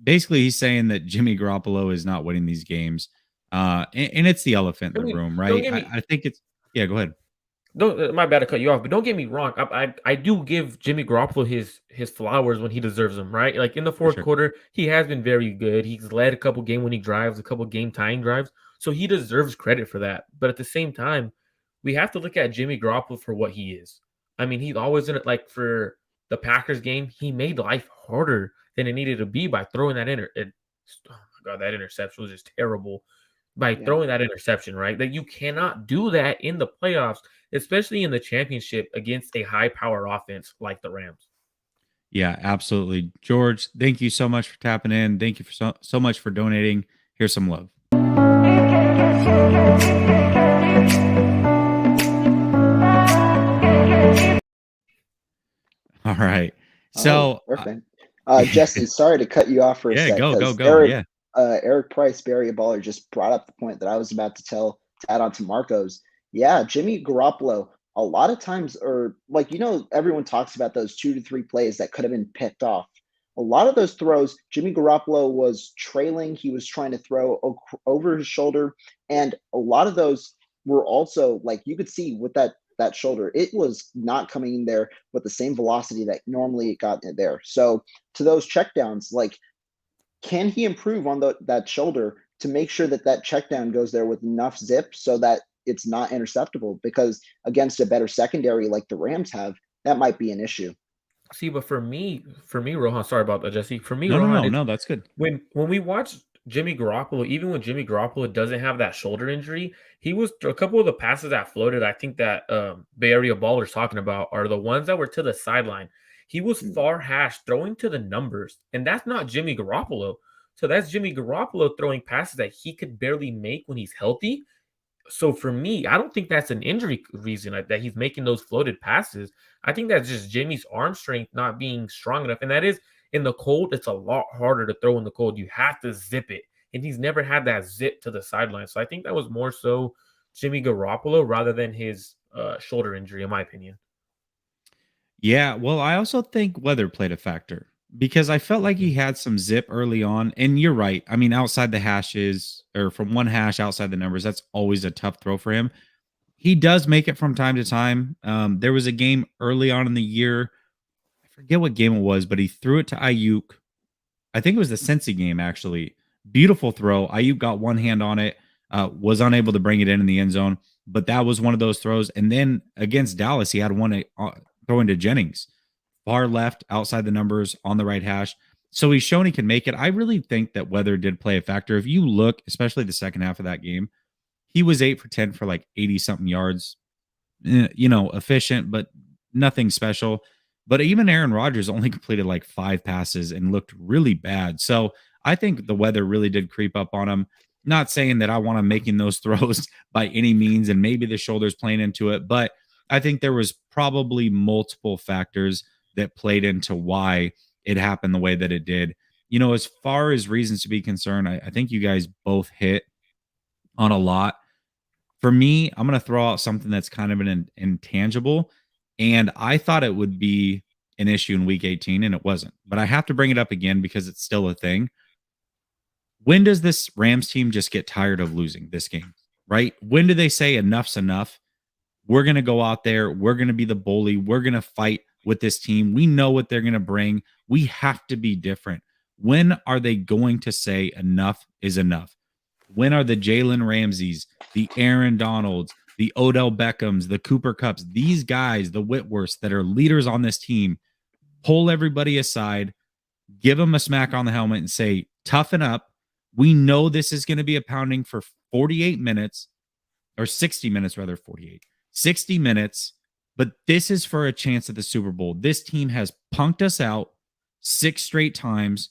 A: basically he's saying that Jimmy Garoppolo is not winning these games. And it's the elephant in the room, right? I think it's, yeah, go ahead.
D: My bad to cut you off, but don't get me wrong. I do give Jimmy Garoppolo his flowers when he deserves them, right? Like in the fourth quarter, he has been very good. He's led a couple game-winning drives, a couple game-tying drives, so he deserves credit for that. But at the same time, we have to look at Jimmy Garoppolo for what he is. I mean, he's always in it. Like for the Packers game, he made life harder than it needed to be by throwing that oh my God, that interception was just terrible. Throwing that interception, right? That you cannot do that in the playoffs, especially in the championship against a high-power offense like the Rams.
A: Yeah, absolutely. George, thank you so much for tapping in. Thank you for so much for donating. Here's some love. All right. So,
B: perfect. Jesse, sorry to cut you off for a sec.
A: Go.
B: Eric Price, Barry Baller, just brought up the point that I was about to add on to Marco's. Yeah, Jimmy Garoppolo, a lot of times, or everyone talks about those 2 to 3 plays that could have been picked off. A lot of those throws, Jimmy Garoppolo was trailing. He was trying to throw over his shoulder. And a lot of those were also, you could see with that shoulder, it was not coming in there with the same velocity that normally it got in there. So to those checkdowns, can he improve on that shoulder to make sure that check down goes there with enough zip so that it's not interceptable? Because against a better secondary like the Rams have, that might be an issue.
D: See, but for me, Rohan, sorry about that, Jesse. For me, Rohan,
A: No, that's good.
D: when we watch Jimmy Garoppolo, even when Jimmy Garoppolo doesn't have that shoulder injury, he was a couple of the passes that floated. I think that Bay Area ballers talking about are the ones that were to the sideline. He was far hash throwing to the numbers, and that's not Jimmy Garoppolo. So that's Jimmy Garoppolo throwing passes that he could barely make when he's healthy. So for me, I don't think that's an injury reason that he's making those floated passes. I think that's just Jimmy's arm strength not being strong enough. And that is in the cold, it's a lot harder to throw in the cold. You have to zip it. And he's never had that zip to the sideline. So I think that was more so Jimmy Garoppolo rather than his shoulder injury, in my opinion.
A: Yeah, well, I also think weather played a factor because I felt like he had some zip early on. And you're right. I mean, outside the hashes or from one hash outside the numbers, that's always a tough throw for him. He does make it from time to time. There was a game early on in the year. I forget what game it was, but he threw it to Ayuk. I think it was the Cincy game, actually. Beautiful throw. Ayuk got one hand on it, was unable to bring it in the end zone, but that was one of those throws. And then against Dallas, he had one throwing to Jennings, far left, outside the numbers, on the right hash. So he's shown he can make it. I really think that weather did play a factor. If you look, especially the second half of that game, he was 8 for 10 for like 80 something yards, efficient, but nothing special. But even Aaron Rodgers only completed like 5 passes and looked really bad. So I think the weather really did creep up on him. Not saying that I want him making those throws by any means, and maybe the shoulder's playing into it, but I think there was probably multiple factors that played into why it happened the way that it did. As far as reasons to be concerned, I think you guys both hit on a lot. For me, I'm going to throw out something that's kind of an intangible. And I thought it would be an issue in week 18, and it wasn't. But I have to bring it up again because it's still a thing. When does this Rams team just get tired of losing this game, right? When do they say enough's enough? We're going to go out there. We're going to be the bully. We're going to fight with this team. We know what they're going to bring. We have to be different. When are they going to say enough is enough? When are the Jalen Ramseys, the Aaron Donalds, the Odell Beckhams, the Cooper Kupps, these guys, the Whitworths that are leaders on this team, pull everybody aside, give them a smack on the helmet and say, toughen up. We know this is going to be a pounding for 48 minutes or 60 minutes, rather 48, 60 minutes. But this is for a chance at the Super Bowl. This team has punked us out 6 straight times.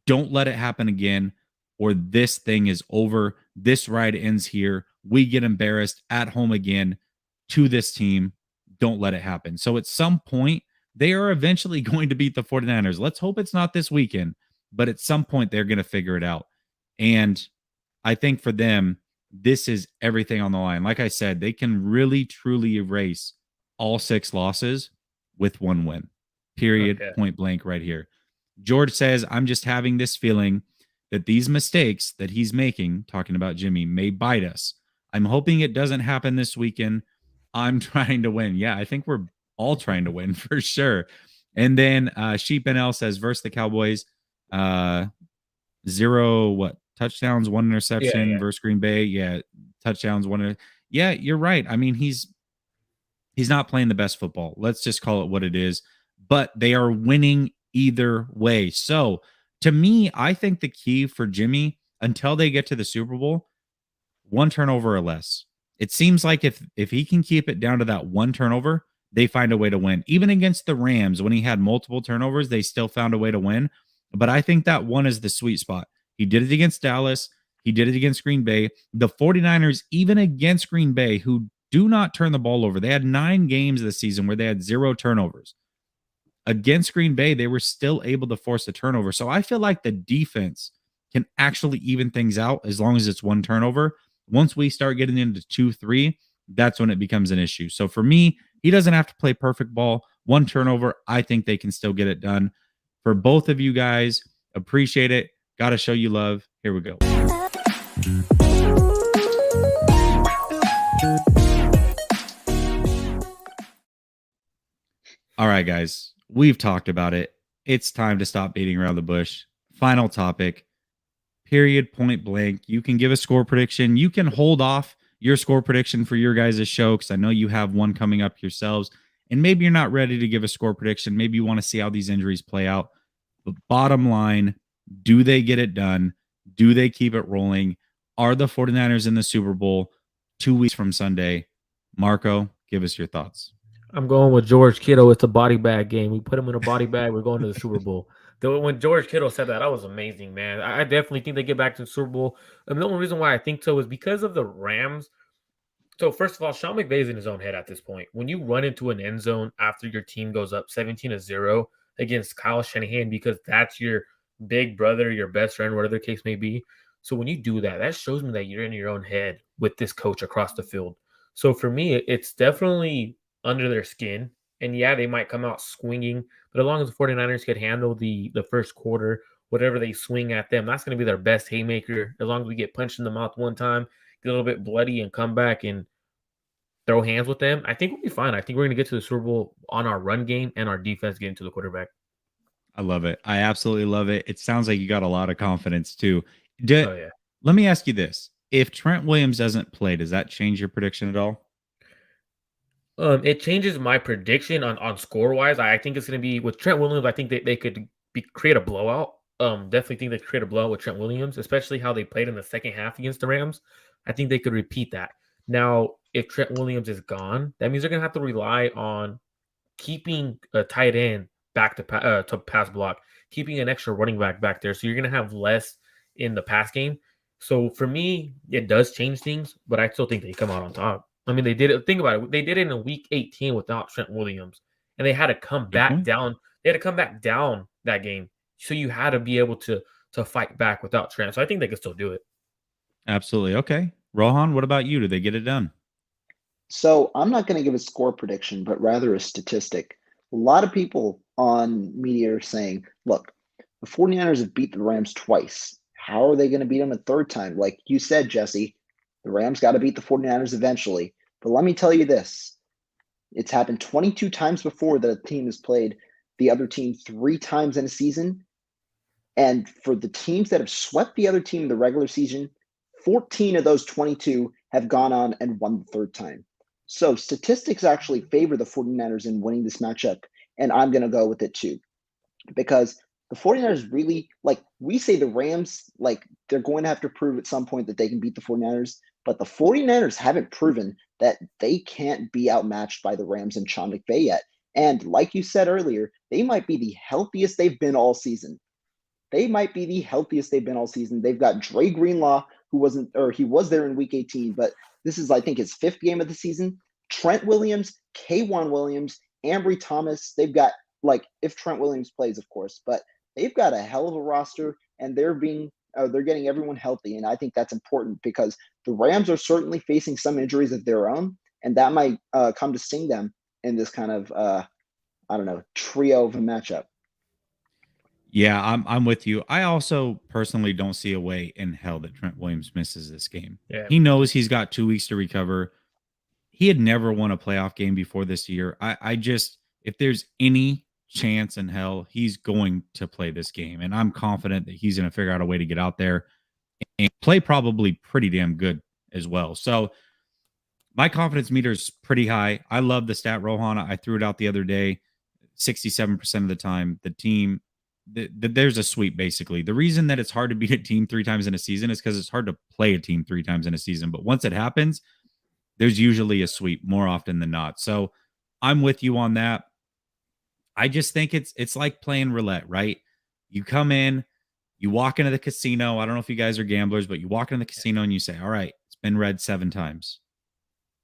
A: Don't let it happen again, or this thing is over. This ride ends here. We get embarrassed at home again to this team. Don't let it happen. So at some point, they are eventually going to beat the 49ers. Let's hope it's not this weekend, but at some point, they're going to figure it out. And I think for them, this is everything on the line. Like I said, they can really, truly erase all 6 losses with 1 win. Period. Okay. Point blank right here. George says, I'm just having this feeling that these mistakes that he's making, talking about Jimmy, may bite us. I'm hoping it doesn't happen this weekend. I'm trying to win. Yeah, I think we're all trying to win for sure. And then Sheep NL says, versus the Cowboys, 0 touchdowns, 1 interception versus Green Bay. Yeah, touchdowns, 1. Yeah, you're right. I mean, he's not playing the best football. Let's just call it what it is. But they are winning either way. So to me, I think the key for Jimmy until they get to the Super Bowl, 1 turnover or less. It seems like if he can keep it down to that 1 turnover, they find a way to win. Even against the Rams, when he had multiple turnovers, they still found a way to win. But I think that 1 is the sweet spot. He did it against Dallas. He did it against Green Bay. The 49ers, even against Green Bay, who do not turn the ball over. They had 9 games this season where they had 0 turnovers. Against Green Bay, they were still able to force a turnover. So I feel like the defense can actually even things out as long as it's 1 turnover. Once we start getting into 2, 3, that's when it becomes an issue. So for me, he doesn't have to play perfect ball. 1 turnover, I think they can still get it done. For both of you guys, appreciate it. Got to show you love. Here we go. All right, guys, we've talked about it. It's time to stop beating around the bush. Final topic, period, point blank. You can give a score prediction. You can hold off your score prediction for your guys' show because I know you have one coming up yourselves. And maybe you're not ready to give a score prediction. Maybe you want to see how these injuries play out. But bottom line, do they get it done? Do they keep it rolling? Are the 49ers in the Super Bowl 2 weeks from Sunday? Marco, give us your thoughts.
D: I'm going with George Kittle. It's a body bag game. We put him in a body bag. We're going to the Super Bowl. Though when George Kittle said that was amazing, man. I definitely think they get back to the Super Bowl. And the only reason why I think so is because of the Rams. So first of all, Sean McVay's in his own head at this point. When you run into an end zone after your team goes up 17-0 against Kyle Shanahan, because that's your big brother, your best friend, whatever the case may be. So when you do that, that shows me that you're in your own head with this coach across the field. So for me, it's definitely under their skin. And yeah, they might come out swinging, but as long as the 49ers could handle the first quarter, whatever they swing at them, that's going to be their best haymaker. As long as we get punched in the mouth one time, get a little bit bloody and come back and throw hands with them, I think we'll be fine. I think we're going to get to the Super Bowl on our run game and our defense getting to the quarterback.
A: I love it. I absolutely love it. It sounds like you got a lot of confidence too.
D: Oh, yeah.
A: Let me ask you this. If Trent Williams doesn't play, does that change your prediction at all?
D: It changes my prediction on score wise. I think it's going to be with Trent Williams. I think they could create a blowout. Definitely think they could create a blowout with Trent Williams, especially how they played in the second half against the Rams. I think they could repeat that. Now, if Trent Williams is gone, that means they're going to have to rely on keeping a tight end back to pass block, keeping an extra running back there. So you're going to have less in the pass game. So for me, it does change things, but I still think they come out on top. I mean, they did it. Think about it. They did it in week 18 without Trent Williams, and they had to come back down. They had to come back down that game. So you had to be able to fight back without Trent. So I think they can still do it.
A: Absolutely. Okay. Rohan, what about you? Do they get it done?
B: So I'm not going to give a score prediction, but rather a statistic. A lot of people on media are saying, look, the 49ers have beat the Rams twice. How are they going to beat them a third time? Like you said, Jesse, the Rams got to beat the 49ers eventually. But let me tell you this. It's happened 22 times before that a team has played the other team 3 times in a season. And for the teams that have swept the other team in the regular season, 14 of those 22 have gone on and won the third time. So statistics actually favor the 49ers in winning this matchup. And I'm going to go with it too. Because the 49ers really, like we say the Rams, like they're going to have to prove at some point that they can beat the 49ers. But the 49ers haven't proven that they can't be outmatched by the Rams and Sean McVay yet. And like you said earlier, they might be the healthiest they've been all season. They've got Dre Greenlaw, he was there in week 18, but this is, I think, his 5th game of the season. Trent Williams, K'Wan Williams, Ambry Thomas. They've got, like, if Trent Williams plays, of course, but they've got a hell of a roster, and they're getting everyone healthy. And I think that's important because the Rams are certainly facing some injuries of their own, and that might come to sting them in this kind of, trio of a matchup.
A: Yeah, I'm with you. I also personally don't see a way in hell that Trent Williams misses this game.
D: Yeah.
A: He knows he's got 2 weeks to recover. He had never won a playoff game before this year. I just, if there's any chance in hell, he's going to play this game. And I'm confident that he's going to figure out a way to get out there and play probably pretty damn good as well. So my confidence meter is pretty high. I love the stat, Rohan. I threw it out the other day. 67% of the time, the team, there's a sweep, basically. The reason that it's hard to beat a team 3 times in a season is because it's hard to play a team 3 times in a season. But once it happens, there's usually a sweep more often than not. So I'm with you on that. I just think it's like playing roulette, right? You come in, you walk into the casino. I don't know if you guys are gamblers, but you walk into the casino and you say, all right, it's been red 7 times.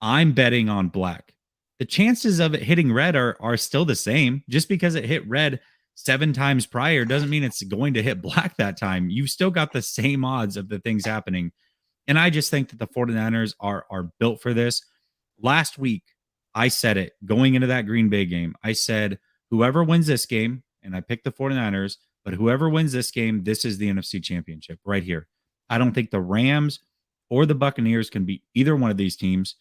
A: I'm betting on black. The chances of it hitting red are still the same. Just because it hit red 7 times prior doesn't mean it's going to hit black that time. You've still got the same odds of the things happening. And I just think that the 49ers are built for this. Last week, I said it going into that Green Bay game. I said, whoever wins this game, and I picked the 49ers, but whoever wins this game, this is the NFC Championship right here. I don't think the Rams or the Buccaneers can beat either one of these teams.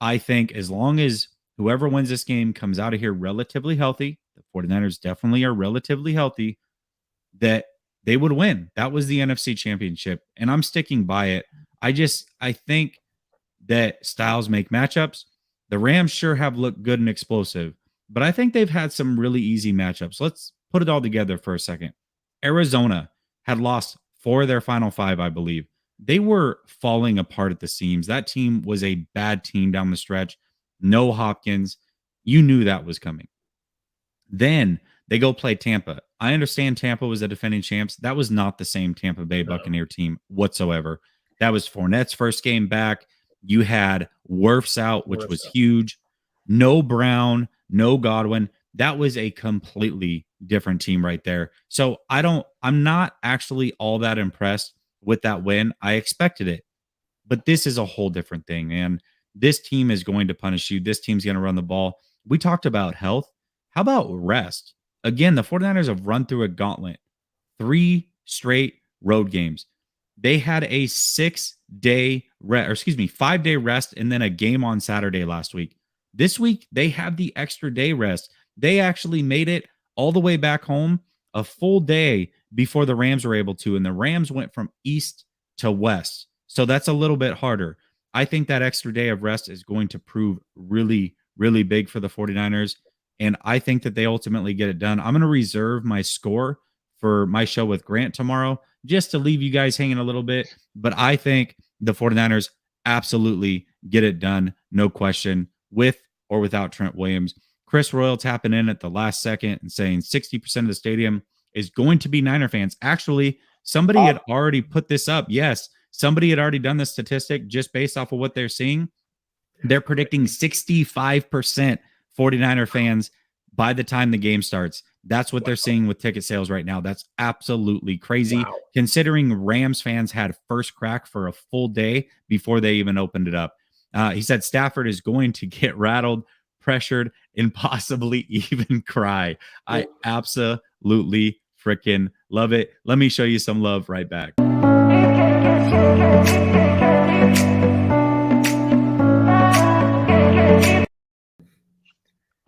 A: I think as long as whoever wins this game comes out of here relatively healthy, the 49ers definitely are relatively healthy, that they would win. That was the NFC Championship, and I'm sticking by it. I think that styles make matchups. The Rams sure have looked good and explosive, but I think they've had some really easy matchups. Let's put it all together for a second. Arizona had lost 4 of their final 5, I believe. They were falling apart at the seams. That team was a bad team down the stretch. No Hopkins. You knew that was coming. Then they go play Tampa. I understand Tampa was the defending champs. That was not the same Tampa Bay Buccaneer team whatsoever. That was Fournette's first game back. You had Wirfs out, which was huge. No Brown, no Godwin. That was a completely different team right there. So I'm not actually all that impressed with that win. I expected it, but this is a whole different thing. And this team is going to punish you. This team's going to run the ball. We talked about health. How about rest? Again, the 49ers have run through a gauntlet, 3 straight road games. They had a 5-day rest and then a game on Saturday last week. This week, they have the extra day rest. They actually made it all the way back home a full day before the Rams were able to, and the Rams went from east to west. So that's a little bit harder. I think that extra day of rest is going to prove really, really big for the 49ers, and I think that they ultimately get it done. I'm going to reserve my score for my show with Grant tomorrow just to leave you guys hanging a little bit, but I think the 49ers absolutely get it done, no question, with or without Trent Williams. Chris Royal tapping in at the last second and saying 60% of the stadium is going to be Niner fans. Actually, somebody had already put this up. Yes, somebody had already done this statistic just based off of what they're seeing. They're predicting 65% 49er fans by the time the game starts. That's what they're seeing with ticket sales right now. That's absolutely crazy, considering Rams fans had first crack for a full day before they even opened it up. He said Stafford is going to get rattled, pressured, and possibly even cry. I absolutely freaking love it. Let me show you some love right back.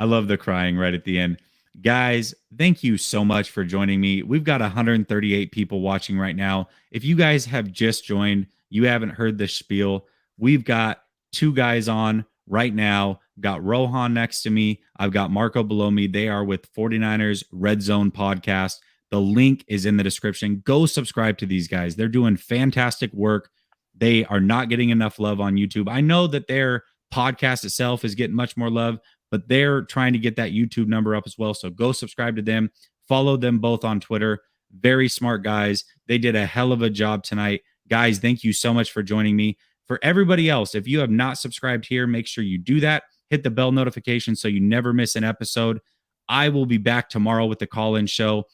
A: I love the crying right at the end. Guys, thank you so much for joining me. We've got 138 people watching right now. If you guys have just joined, you haven't heard the spiel, we've got 2 guys on right now. Got Rohan next to me. I've got Marco below me. They are with 49ers Red Zone podcast. The link is in the description. Go subscribe to these guys. They're doing fantastic work. They are not getting enough love on YouTube. I know that their podcast itself is getting much more love, but they're trying to get that YouTube number up as well. So go subscribe to them. Follow them both on Twitter. Very smart guys. They did a hell of a job tonight. Guys, thank you so much for joining me. For everybody else, if you have not subscribed here, make sure you do that. Hit the bell notification so you never miss an episode. I will be back tomorrow with the call-in show,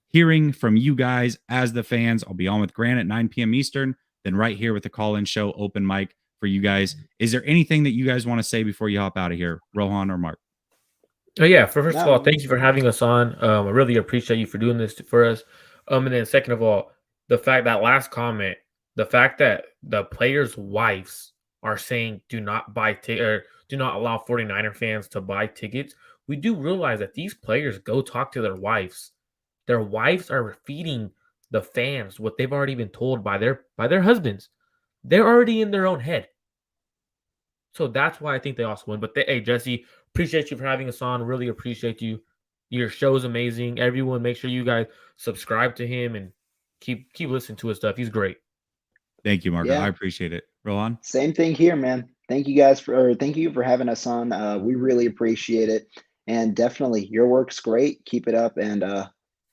A: hearing from you guys as the fans. I'll be on with Grant at 9 p.m. Eastern, then right here with the call-in show, open mic for you guys. Is there anything that you guys want to say before you hop out of here, Rohan or Mark?
D: Oh yeah, first of all, thank you for having us on. I really appreciate you for doing this for us. And then second of all, the fact that last comment, the fact that the players' wives are saying do not allow 49er fans to buy tickets. We do realize that these players go talk to their wives. Their wives are feeding the fans what they've already been told by their husbands. They're already in their own head. So that's why I think they also win. But hey, Jesse, appreciate you for having us on. Really appreciate you. Your show is amazing. Everyone, make sure you guys subscribe to him and keep listening to his stuff. He's great.
A: Thank you, Marco. Yeah. I appreciate it. Rohan?
B: Same thing here, man. Thank you for having us on. We really appreciate it. And definitely your work's great. Keep it up, and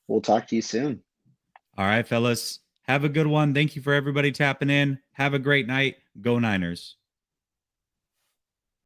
B: we'll talk to you soon.
A: All right, fellas. Have a good one. Thank you for everybody tapping in. Have a great night. Go Niners.